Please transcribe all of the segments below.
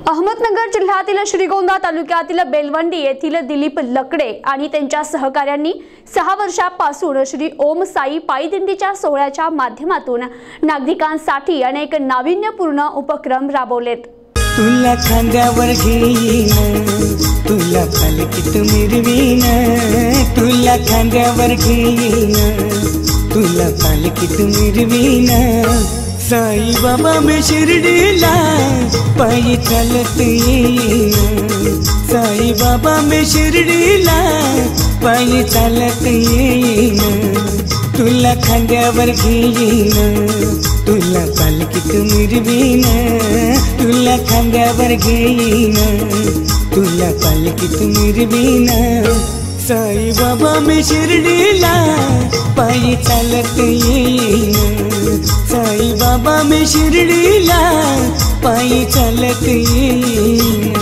अहमदनगर जिल्ह्यातील श्रीगोंदा तालुक्यातील बेलवंडी येथील दिलीप लकडे आणि त्यांच्या सहकाऱ्यांनी 6 वर्षांपासून श्री ओम साई पायदिंडीच्या सोहळ्याच्या माध्यमातून नागरिकांसाठी अनेक नाविन्यपूर्ण उपक्रम राबवलेत। तुला खांद्यावर घेईन, तुला पालखीत मिरवीन, तुला खांद्यावर घेईन, तुला पालखीत मिरवीन। साई बाबा में शिरडीला पायी चालत येईन, साई बाबा में शिरडीला पायी चालत येईन। तुला खांद्यावर घेईन, तुला पालखीत मिरवीन, तुला खांद्यावर घेईन, तुला पालखीत मिरवीन। साई बाबा में शिरडीला पायी चालत येईन, साई बाबा में शिरडीला पायी चालत येईन।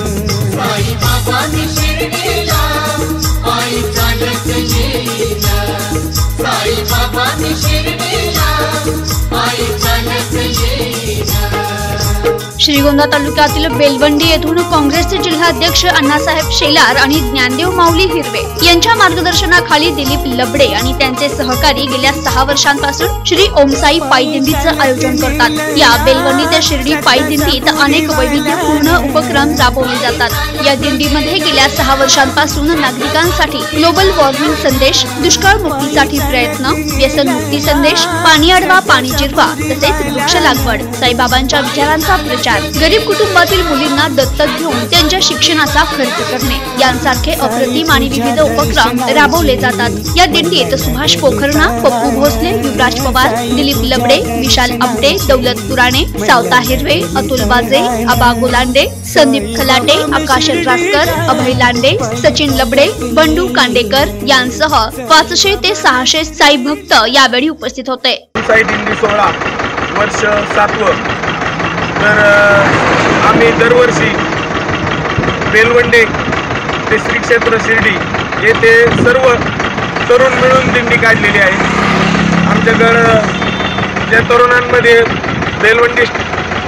साई बाबा में शिरडीला पायी चालत येईन, साई बाबा में शिरडीला पायी चालत येईन। श्रीगोंदा तालुक्यातील बेलवंडी येथून काँग्रेसचे जिल्हाध्यक्ष अण्णासाहेब शेलार आणि ज्ञानदेव माऊली हिरवे यांच्या मार्गदर्शनाखाली दिलीप लबडे आणि त्यांचे सहकारी गेल्या 6 वर्षांपासून श्री ओमसाई पायदिंडीचं आयोजन करतात। या बेलवंडी ते शिर्डी पायदिंडीत अनेक वैविध्यपूर्ण उपक्रम राबवले जातात। या दिंडीमध्ये गेल्या 6 वर्षांपासून नागरिकांसाठी ग्लोबल वॉर्मिंग संदेश, दुष्काळ मुक्तीसाठी प्रयत्न, व्यसन मुक्ती संदेश, पाणी अडवा पाणी जिरवा तसेच वृक्ष लागवड, साईबाबांच्या विचारांचा प्रचार, गरीब कुटुंबातील मुलींना दत्तक घेऊन त्यांच्या शिक्षणाचा खर्च करणे यांसारखे अप्रतिम आणि विविध उपक्रम राबवले जातात। या दिंडीत सुभाष पोखरणा, पप्पू भोसले, युवराज पवार, दिलीप लबडे, विशाल आमटे, दौलत पुराणे, सावता हिरवे, अतुल बाजे, आबा गोलांडे, संदीप खलाटे, आकाश रासकर, अभय लांडे, सचिन लबडे, बंडू कांडेकर यांसह 500 ते 600 साई भक्त यावेळी उपस्थित होते। साई दिंडी सोहळा वर्ष 7व। तर आम्ही दरवर्षी बेलवंडे ते श्री क्षेत्र शिर्डी येथे सर्व तरुण मिळून दिंडी काढलेली आहे। आमच्याकडं त्या तरुणांमध्ये बेलवंडी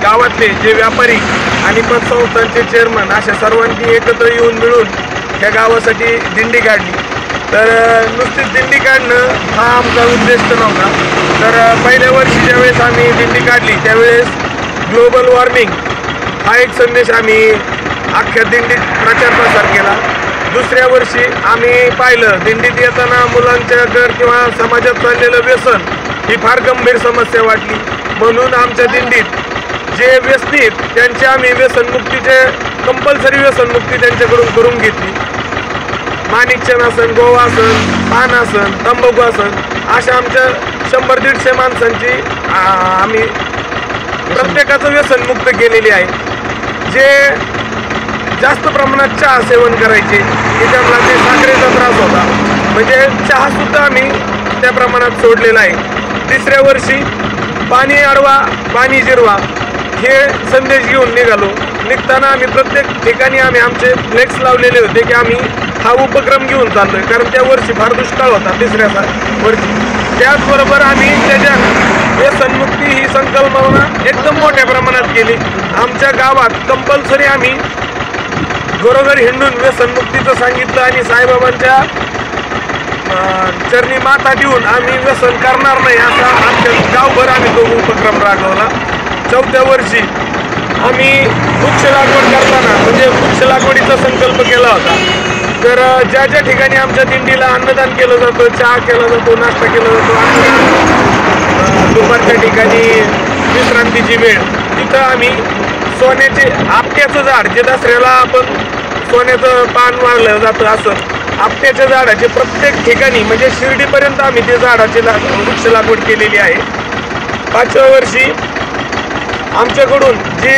गावातले जे व्यापारी आणि पतसंस्थांचे चेअरमन अशा सर्वांनी एकत्र येऊन मिळून त्या गावासाठी दिंडी काढली। तर नुसतीच दिंडी काढणं हा आमचा उद्देश नव्हता। तर पहिल्या वर्षी ज्यावेळेस आम्ही दिंडी काढली त्यावेळेस ग्लोबल वॉर्मिंग हा एक संदेश आम्ही अख्ख्या दिंडीत प्रचार प्रसार केला। दुसऱ्या वर्षी आम्ही पाहिलं दिंडीत येताना मुलांच्याकडे किंवा समाजात चाललेलं व्यसन ही फार गंभीर समस्या वाटली, म्हणून आमच्या दिंडीत जे व्यसनीत त्यांची आम्ही व्यसनमुक्तीचे कंपल्सरी व्यसनमुक्ती त्यांच्याकडून करून घेतली। माणिकचनासन, गोवासन, पानासन, तंबाखूआसन अशा आमच्या 100-150 माणसांची आम्ही प्रत्येकाचं व्यसनमुक्त केलेली आहे। जे जास्त प्रमाणात चहा सेवन करायचे की त्यांना ते साखरेचा त्रास होता, म्हणजे चहा सुद्धा आम्ही त्या प्रमाणात सोडलेला आहे। तिसऱ्या वर्षी पाणी अडवा पाणी जिरवा हे संदेश घेऊन निघालो। निघताना आम्ही प्रत्येक ठिकाणी आम्ही आमचे फ्लेक्स लावलेले होते की आम्ही हा उपक्रम घेऊन चाललोय, कारण त्या वर्षी फार दुष्काळ होता तिसऱ्या वर्षी। त्याचबरोबर आम्ही त्याच्या व्यसनमुक्ती ही संकल्पना एकदम मोठ्या प्रमाणात केली। आमच्या गावात कंपल्सरी आम्ही घरोघर हिंडून व्यसनमुक्तीचं सांगितलं आणि साईबाबांच्या चरणी माथा देऊन आम्ही व्यसन करणार नाही असा आमच्या गावभर आम्ही तो उपक्रम राबवला। 4थ्या वर्षी आम्ही वृक्ष लागवड करताना म्हणजे वृक्ष लागवडीचा संकल्प केला होता। तर ज्या ज्या ठिकाणी आमच्या दिंडीला अन्नदान केलं जातं, चहा केला जातो, नाश्ता केला जातो, दुपारच्या ठिकाणी विश्रांतीची वेळ, तिथं आम्ही सोन्याचे आपट्याचं झाड जे दसऱ्याला आपण सोन्याचं पान वाढलं जातं असं आपट्याच्या झाडाचे प्रत्येक ठिकाणी म्हणजे शिर्डीपर्यंत आम्ही ते झाडाचे वृक्ष लागवड केलेली आहे। 5व्या वर्षी आमच्याकडून जे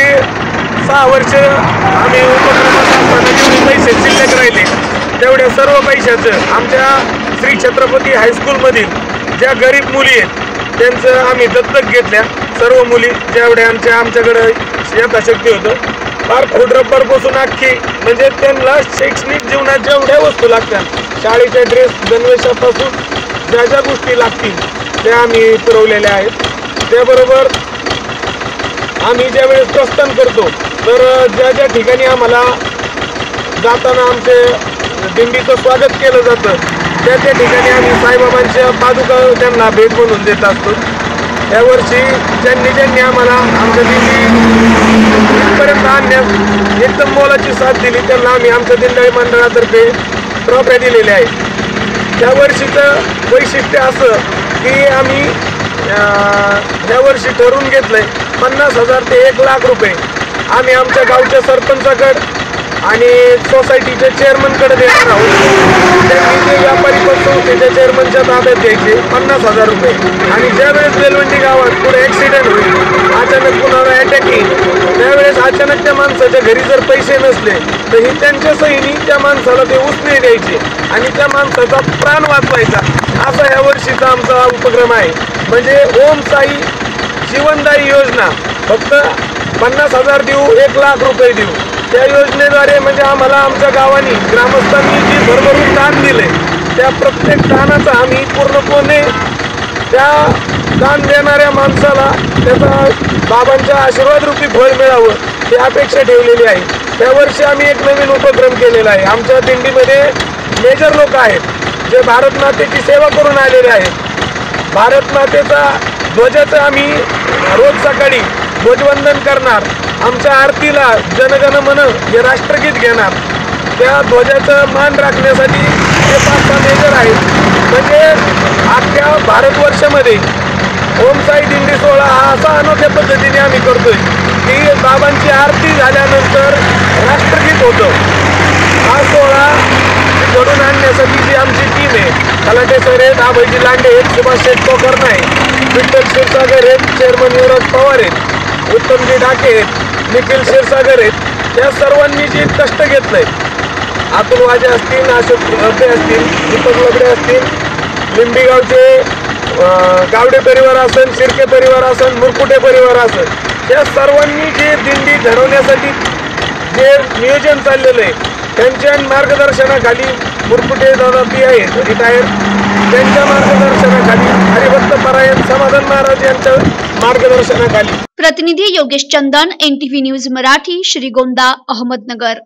6 वर्ष आम्ही उपक्रमात पैसे शिल्लक राहिले तेवढ्या सर्व पैशाचं आमच्या श्री छत्रपती हायस्कूलमधील ज्या गरीब मुली आहेत त्यांचं आम्ही दत्तक घेतल्या। सर्व मुली जेवढ्या आमच्याकडं यथाशक्ती होतं, फार खोडरब्बरपासून अख्खी म्हणजे त्यांना शैक्षणिक जीवनात जेवढ्या वस्तू लागतात, शाळेच्या ड्रेस गणवेशापासून ज्या ज्या गोष्टी लागतील त्या आम्ही पुरवलेल्या आहेत। त्याबरोबर आम्ही ज्यावेळेस प्रस्थान करतो तर ज्या ज्या ठिकाणी आम्हाला जाताना आमचे दिंडीचं स्वागत केलं जातं त्या त्या ठिकाणी आम्ही साईबाबांच्या पादुका त्यांना भेट म्हणून देत असतो. यावर्षी ज्यांनी आम्हाला आमच्या दिंडी इथपर्यंत आणण्यास एकदम मोलाची साथ दिली त्यांना आम्ही आमच्या दिंडाई मंडळातर्फे ट्रॉफ्या दिलेल्या आहेत. या वर्षीचं वैशिष्ट्य असं की आम्ही यावर्षी ठरवून घेतलंय 50,000 ते 1,00,000 रुपये आम्ही आमच्या गावच्या सरपंचाकडे आणि सोसायटीच्या चेअरमनकडे देणार आहोत. त्यांनी ते व्यापारी संस्थेच्या चेअरमनच्या ताब्यात द्यायचे 50,000 रुपये. आणि ज्यावेळेस बेलवंडी गावात पुढे ॲक्सिडेंट होईल, अचानक कुणाला अटॅक येईल, त्यावेळेस अचानक त्या माणसाच्या घरी जर पैसे नसले तर ही त्यांच्या सहीने त्या माणसाला ते उसने द्यायचे आणि त्या माणसाचा प्राण वाचवायचा. असा या वर्षीचा आमचा उपक्रम आहे. म्हणजे ओम साई जीवनदायी योजना. फक्त 50,000 देऊ, 1,00,000 रुपये देऊ. त्या योजनेद्वारे म्हणजे आम्हाला आमच्या गावानी ग्रामस्थांनी जी भरभरून दान दिले त्या प्रत्येक दानाचा आम्ही पूर्णपणे त्या दान देणाऱ्या माणसाला त्याचा बाबांच्या आशीर्वादरूपी फळ मिळावं ही अपेक्षा ठेवलेली आहे. त्यावर्षी आम्ही एक नवीन उपक्रम केलेला आहे. आमच्या दिंडीमध्ये मेजर लोक आहेत जे भारत मातेची सेवा करून आलेले आहेत. भारत मातेचा ध्वजाचं आम्ही रोज सकाळी ध्वजवंदन करणार. आमच्या आरतीला जनगण मन हे राष्ट्रगीत घेणार. त्या ध्वजाचं मान राखण्यासाठी ते 5-6 मेजर आहेत. म्हणजे अख्ख्या भारतवर्षामध्ये ओम साई दिंडी सोहळा हा असा अनोख्या पद्धतीने आम्ही करतोय की बाबांची आरती झाल्यानंतर राष्ट्रगीत होतं. हा सोहळा घडून आणण्यासाठी जी आमची टीम आहे, खलाटे सर आहेत, आबाजी लांडे आहेत, सुभाष शेठ कोकर्ण आहे, विठ्ठल क्षीरसागर आहेत, चेअरमन युवराज पवार आहेत, उत्तमजी ढाके आहेत, निखिल क्षीरसागर आहेत. त्या सर्वांनी जे कष्ट घेतलंय, अतुल वाजे असतील, अशोक रब्बे असतील, दीपक लबडे असतील, लिंबीगावचे गावडे परिवार असेल, शिर्के परिवार असेल, मुरकुटे परिवार असेल, त्या सर्वांनी जे दिंडी घडवण्यासाठी जे नियोजन चाललेलं आहे त्यांच्या मार्गदर्शनाखाली मुरकुटे दादा पी आहेत रिटायर, त्यांच्या मार्गदर्शनाखाली हरिभक्त परायण समाधान महाराज यांच्या मार्गदर्शनाखाली. प्रतिनिधी योगेश चंदन, NTV न्यूज मराठी, श्रीगोंदा, अहमदनगर.